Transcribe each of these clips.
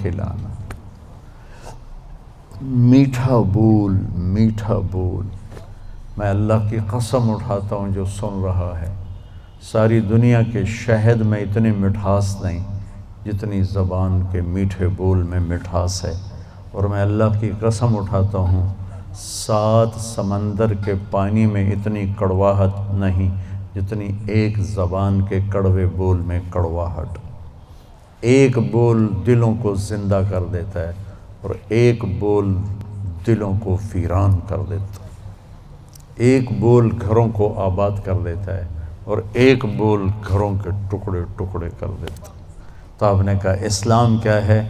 کھلانا۔ میٹھا بول، میٹھا بول، میں اللہ کی قسم اٹھاتا ہوں جو سن رہا ہے، ساری دنیا کے شہد میں اتنی مٹھاس نہیں جتنی زبان کے میٹھے بول میں مٹھاس ہے، اور میں اللہ کی قسم اٹھاتا ہوں 7 سمندر کے پانی میں اتنی کڑواہٹ نہیں جتنی ایک زبان کے کڑوے بول میں کڑواہٹ۔ ایک بول دلوں کو زندہ کر دیتا ہے اور ایک بول دلوں کو ویران کر دیتا ہے۔ ایک بول گھروں کو آباد کر دیتا ہے اور ایک بول گھروں کے ٹکڑے ٹکڑے کر دیتا ہے۔ تو آپ نے کہا اسلام کیا ہے؟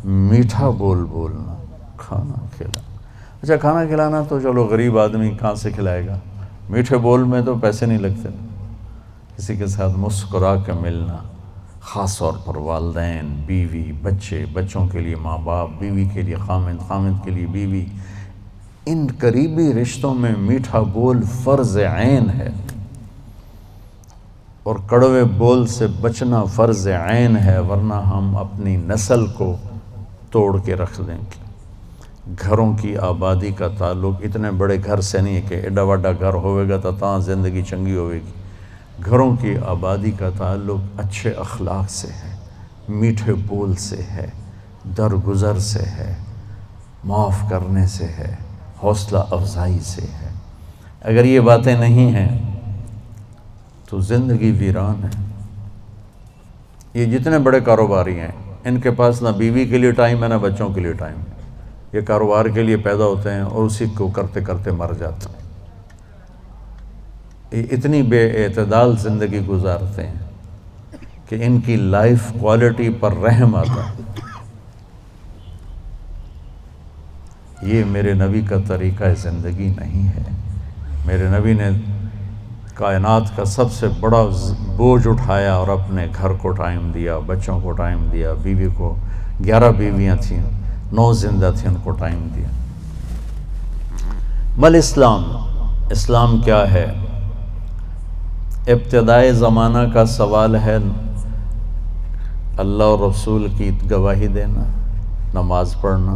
میٹھا بول بولنا، کھانا کھلانا۔ اچھا کھانا کھلانا تو چلو غریب آدمی کہاں سے کھلائے گا، میٹھے بول میں تو پیسے نہیں لگتے۔ کسی کے ساتھ مسکرا کے ملنا، خاص طور پر والدین، بیوی، بچے، بچوں کے لیے ماں باپ، بیوی کے لیے خامند، خامند کے لیے بیوی، ان قریبی رشتوں میں میٹھا بول فرض عین ہے، اور کڑوے بول سے بچنا فرض عین ہے، ورنہ ہم اپنی نسل کو توڑ کے رکھ دیں گے۔ گھروں کی آبادی کا تعلق اتنے بڑے گھر سے نہیں ہے کہ ایڈا وڈا گھر ہوئے گا تو تاں زندگی چنگی ہوئے گی۔ گھروں کی آبادی کا تعلق اچھے اخلاق سے ہے، میٹھے بول سے ہے، درگزر سے ہے، معاف کرنے سے ہے، حوصلہ افزائی سے ہے۔ اگر یہ باتیں نہیں ہیں تو زندگی ویران ہے۔ یہ جتنے بڑے کاروباری ہیں ان کے پاس نہ بیوی کے لیے ٹائم ہے نہ بچوں کے لیے ٹائم ہے۔ یہ کاروبار کے لیے پیدا ہوتے ہیں اور اسی کو کرتے کرتے مر جاتے ہیں۔ یہ اتنی بے اعتدال زندگی گزارتے ہیں کہ ان کی لائف کوالٹی پر رحم آتا ہے۔ یہ میرے نبی کا طریقہ زندگی نہیں ہے۔ میرے نبی نے کائنات کا سب سے بڑا بوجھ اٹھایا اور اپنے گھر کو ٹائم دیا، بچوں کو ٹائم دیا، بیوی کو 11 بیویاں تھیں، 9 زندہ تھیں، ان کو ٹائم دیا۔ مل اسلام، اسلام کیا ہے؟ ابتدائے زمانہ کا سوال ہے اللہ اور رسول کی گواہی دینا، نماز پڑھنا،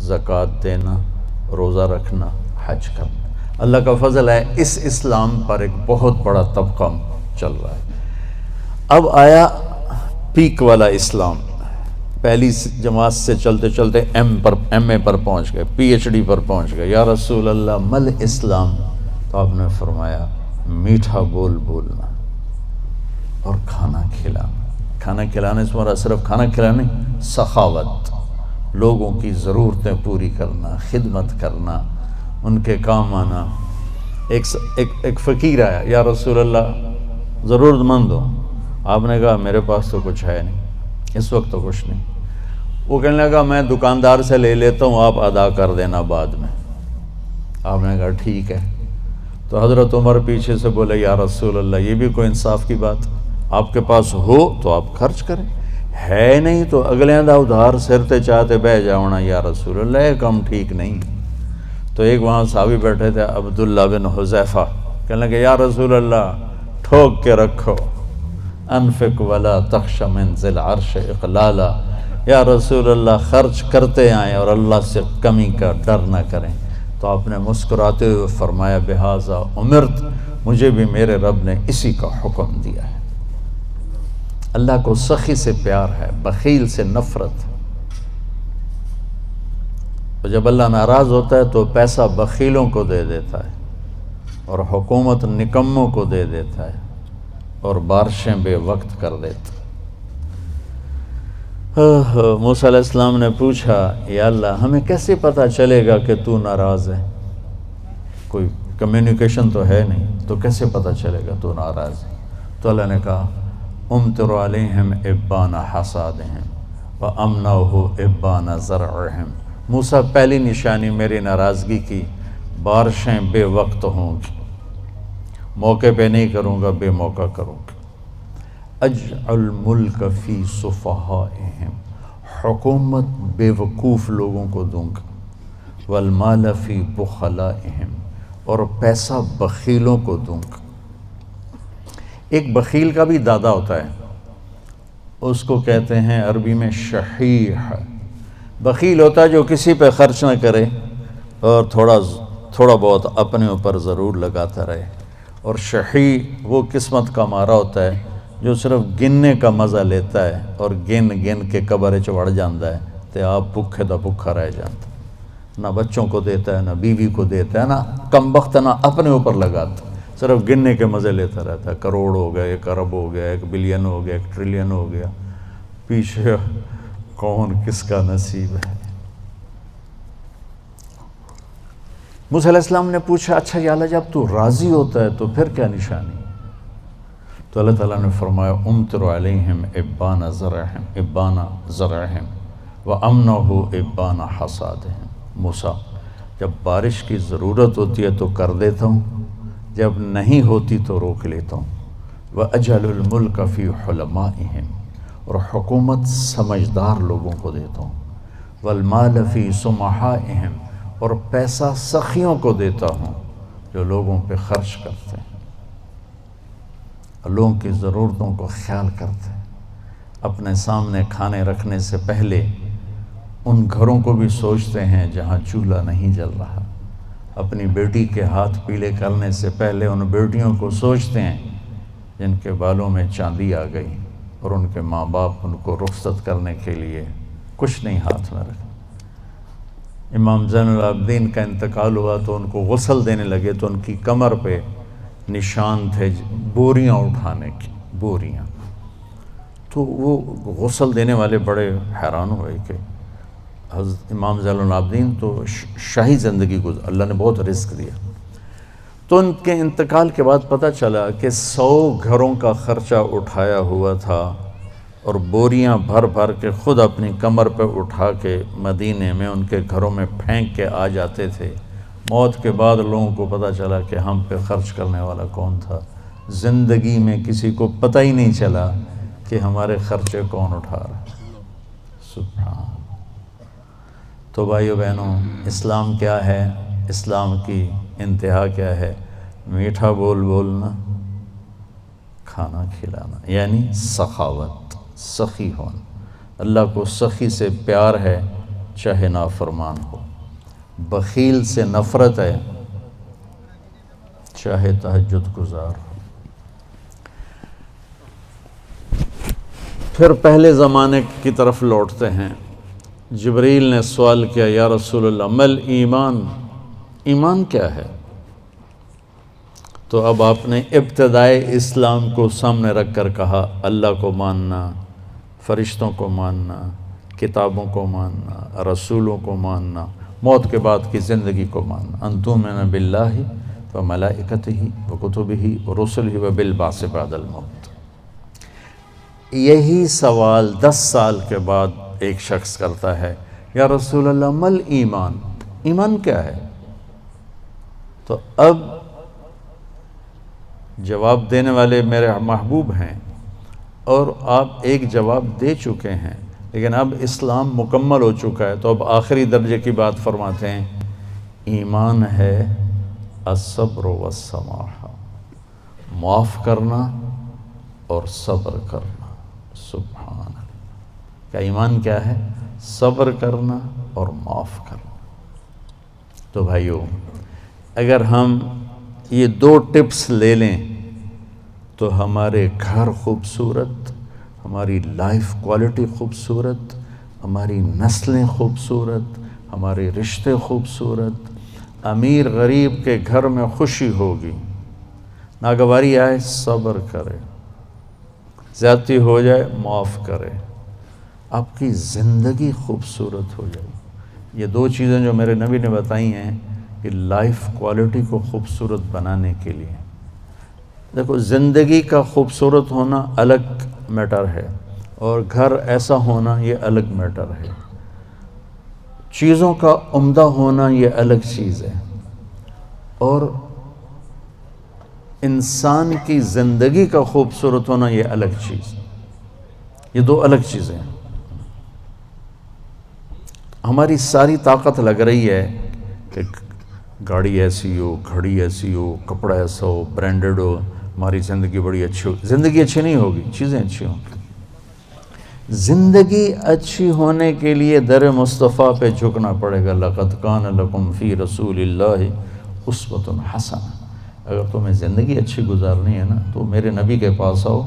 زکوٰۃ دینا، روزہ رکھنا، حج کرنا۔ اللہ کا فضل ہے اس اسلام پر ایک بہت بڑا طبقہ چل رہا ہے۔ اب آیا پیک والا اسلام، پہلی جماعت سے چلتے چلتے ایم اے پر پہنچ گئے، پی ایچ ڈی پر پہنچ گئے۔ یا رسول اللہ مل اسلام؟ تو آپ نے فرمایا میٹھا بول بولنا اور کھانا کھلانا۔ کھانا کھلانے سے مراد صرف کھانا کھلانا نہیں، سخاوت، لوگوں کی ضرورتیں پوری کرنا، خدمت کرنا، ان کے کام آنا۔ ایک فقیر آیا، یا رسول اللہ ضرورت مند ہو۔ آپ نے کہا میرے پاس تو کچھ ہے نہیں، اس وقت تو کچھ نہیں۔ وہ کہنے لگا میں دکاندار سے لے لیتا ہوں، آپ ادا کر دینا بعد میں۔ آپ نے کہا ٹھیک ہے۔ تو حضرت عمر پیچھے سے بولے یا رسول اللہ یہ بھی کوئی انصاف کی بات، آپ کے پاس ہو تو آپ خرچ کریں، ہے نہیں تو اگلے دا ادھار سرتے چاہتے بہ جاؤنا یا رسول اللہ، یہ کام ٹھیک نہیں۔ تو ایک وہاں صحابی بیٹھے تھے عبداللہ بن حذیفہ، کہنے لگے یا رسول اللہ ٹھوک کے رکھو، انفق ولا تخش من ذی العرش اقلالا، یا رسول اللہ خرچ کرتے آئیں اور اللہ سے کمی کا ڈر نہ کریں۔ تو آپ نے مسکراتے ہوئے فرمایا بہذا امرت، مجھے بھی میرے رب نے اسی کا حکم دیا ہے۔ اللہ کو سخی سے پیار ہے، بخیل سے نفرت ہے۔ اور جب اللہ ناراض ہوتا ہے تو پیسہ بخیلوں کو دے دیتا ہے اور حکومت نکموں کو دے دیتا ہے اور بارشیں بے وقت کر دیتا ہے۔ موسیٰ علیہ السلام نے پوچھا یا اللہ ہمیں کیسے پتہ چلے گا کہ تو ناراض ہے؟ کوئی کمیونیکیشن تو ہے نہیں، تو کیسے پتہ چلے گا تو ناراض ہے؟ تو اللہ نے کہا امطر علیہم ابان حصادہم وامنعہ ابان زرعہم۔ موسیٰ پہلی نشانی میری ناراضگی کی، بارشیں بے وقت ہوں گی، موقع پہ نہیں کروں گا، بے موقع کروں گا۔ اجعل ملک فی صفہائہم، حکومت بے وقوف لوگوں کو دوں گا، والمال فی بخلائہم، اور پیسہ بخیلوں کو دوں گا۔ ایک بخیل کا بھی دادا ہوتا ہے، اس کو کہتے ہیں عربی میں شحیح، بخیل ہوتا ہے جو کسی پہ خرچ نہ کرے اور تھوڑا بہت اپنے اوپر ضرور لگاتا رہے. اور شحیح وہ قسمت کا مارا ہوتا ہے جو صرف گننے کا مزہ لیتا ہے اور گن گن کے قبر چڑھ جاتا ہے تو آپ بھوکے دا بھوکا رہ جاتا ہے. نہ بچوں کو دیتا ہے، نہ بیوی کو دیتا ہے، نہ کم وقت نہ اپنے اوپر لگاتا، صرف گننے کے مزے لیتا رہتا ہے. کروڑ ہو گیا، 1 ارب ہو گیا، 1 بلین ہو گیا، 1 ٹریلین ہو گیا، پیچھے کون کس کا نصیب ہے. موسیٰ علیہ السلام نے پوچھا اچھا یا اللہ جب تو راضی ہوتا ہے تو پھر کیا نشانی؟ تو اللہ تعالیٰ نے فرمایا امطر علیہم ابان زرعہم وامنہ ابان حصادہم. موسیٰ جب بارش کی ضرورت ہوتی ہے تو کر دیتا ہوں، جب نہیں ہوتی تو روک لیتا ہوں. وَأَجَلُ الْمُلْكَ فِي حُلَمَائِهِمْ اور حکومت سمجھدار لوگوں کو دیتا ہوں. وَالْمَالَ فِي سُمَحَائِهِمْ اور پیسہ سخیوں کو دیتا ہوں جو لوگوں پہ خرچ کرتے ہیں، لوگوں کی ضرورتوں کو خیال کرتے ہیں. اپنے سامنے کھانے رکھنے سے پہلے ان گھروں کو بھی سوچتے ہیں جہاں چولہا نہیں جل رہا. اپنی بیٹی کے ہاتھ پیلے کرنے سے پہلے ان بیٹیوں کو سوچتے ہیں جن کے بالوں میں چاندی آ گئی اور ان کے ماں باپ ان کو رخصت کرنے کے لیے کچھ نہیں ہاتھ میں رکھتے. امام زین العابدین کا انتقال ہوا تو ان کو غسل دینے لگے تو ان کی کمر پہ نشان تھے بوریاں اٹھانے کی، بوریاں. تو وہ غسل دینے والے بڑے حیران ہوئے کہ حضرت امام زین العابدین تو شاہی زندگی گزار، اللہ نے بہت رزق دیا. تو ان کے انتقال کے بعد پتہ چلا کہ 100 گھروں کا خرچہ اٹھایا ہوا تھا اور بوریاں بھر بھر کے خود اپنی کمر پہ اٹھا کے مدینے میں ان کے گھروں میں پھینک کے آ جاتے تھے. موت کے بعد لوگوں کو پتہ چلا کہ ہم پہ خرچ کرنے والا کون تھا. زندگی میں کسی کو پتہ ہی نہیں چلا کہ ہمارے خرچے کون اٹھا رہا. سبحان. تو بھائیو بہنوں، اسلام کیا ہے؟ اسلام کی انتہا کیا ہے؟ میٹھا بول بولنا، کھانا کھلانا، یعنی سخاوت، سخی ہونا. اللہ کو سخی سے پیار ہے چاہے نافرمان ہو، بخیل سے نفرت ہے چاہے تہجد گزار ہو. پھر پہلے زمانے کی طرف لوٹتے ہیں. جبریل نے سوال کیا یا رسول اللہ مل ایمان، ایمان کیا ہے؟ تو اب آپ نے ابتدائے اسلام کو سامنے رکھ کر کہا اللہ کو ماننا، فرشتوں کو ماننا، کتابوں کو ماننا، رسولوں کو ماننا، موت کے بعد کی زندگی کو ماننا. ان تؤمن باللہ وملائکتہ وکتبہ ورسلہ وبالبعث بعد الموت. یہی سوال 10 سال کے بعد ایک شخص کرتا ہے یا رسول اللہ مل ایمان، ایمان کیا ہے؟ تو اب جواب دینے والے میرے محبوب ہیں اور آپ ایک جواب دے چکے ہیں، لیکن اب اسلام مکمل ہو چکا ہے. تو اب آخری درجے کی بات فرماتے ہیں ایمان ہے الصبر والسماحہ، معاف کرنا اور صبر کرنا. سبحان اللہ. کیا ایمان کیا ہے؟ صبر کرنا اور معاف کرنا. تو بھائیو اگر ہم یہ 2 ٹپس لے لیں تو ہمارے گھر خوبصورت، ہماری لائف کوالٹی خوبصورت، ہماری نسلیں خوبصورت، ہمارے رشتے خوبصورت، امیر غریب کے گھر میں خوشی ہوگی. ناگواری آئے صبر کرے، زیادتی ہو جائے معاف کرے، آپ کی زندگی خوبصورت ہو جائے. یہ 2 چیزیں جو میرے نبی نے بتائی ہیں کہ لائف کوالٹی کو خوبصورت بنانے کے لیے. دیکھو زندگی کا خوبصورت ہونا الگ میٹر ہے اور گھر ایسا ہونا یہ الگ میٹر ہے. چیزوں کا عمدہ ہونا یہ الگ چیز ہے اور انسان کی زندگی کا خوبصورت ہونا یہ الگ چیز. یہ 2 الگ چیزیں ہیں. ہماری ساری طاقت لگ رہی ہے کہ گاڑی ایسی ہو، گھڑی ایسی ہو، کپڑا ایسا ہو، برانڈڈ ہو، ہماری زندگی بڑی اچھی ہو. زندگی اچھی نہیں ہوگی، چیزیں اچھی ہوں گی. زندگی اچھی ہونے کے لیے در مصطفیٰ پہ جھکنا پڑے گا. لقد کان لکم فی رسول اللہ اسوۃ حسنہ. اگر تمہیں زندگی اچھی گزارنی ہے نا تو میرے نبی کے پاس آؤ.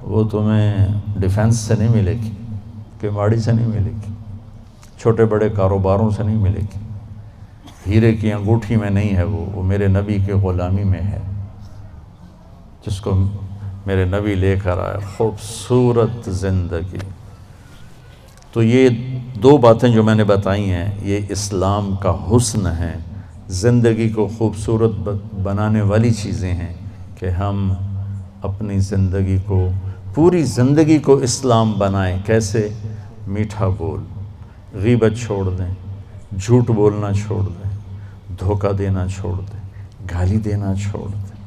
وہ تمہیں ڈیفنس سے نہیں ملے گی، کماڑی سے نہیں ملے گی، چھوٹے بڑے کاروباروں سے نہیں ملے گی، ہیرے کی انگوٹھی میں نہیں ہے. وہ میرے نبی کے غلامی میں ہے، جس کو میرے نبی لے کر آئے. خوبصورت زندگی. تو یہ دو باتیں جو میں نے بتائی ہیں یہ اسلام کا حسن ہے. زندگی کو خوبصورت بنانے والی چیزیں ہیں کہ ہم اپنی زندگی کو، پوری زندگی کو اسلام بنائیں. کیسے؟ میٹھا بول، غیبت چھوڑ دیں، جھوٹ بولنا چھوڑ دیں، دھوکہ دینا چھوڑ دیں، گالی دینا چھوڑ دیں.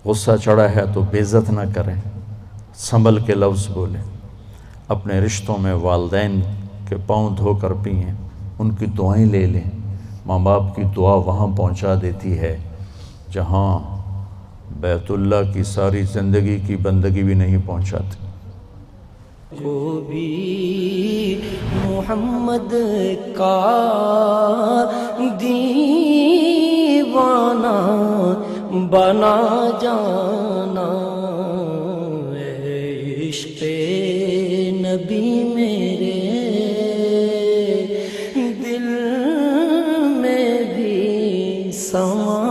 غصہ چڑھا ہے تو بے عزت نہ کریں، سنبھل کے لفظ بولیں. اپنے رشتوں میں والدین کے پاؤں دھو کر پئیں، ان کی دعائیں لے لیں. ماں باپ کی دعا وہاں پہنچا دیتی ہے جہاں بیت اللہ کی ساری زندگی کی بندگی بھی نہیں پہنچاتی. کو بھی محمد کا دیوانہ بنا جانا. عشق نبی میرے دل میں بھی سما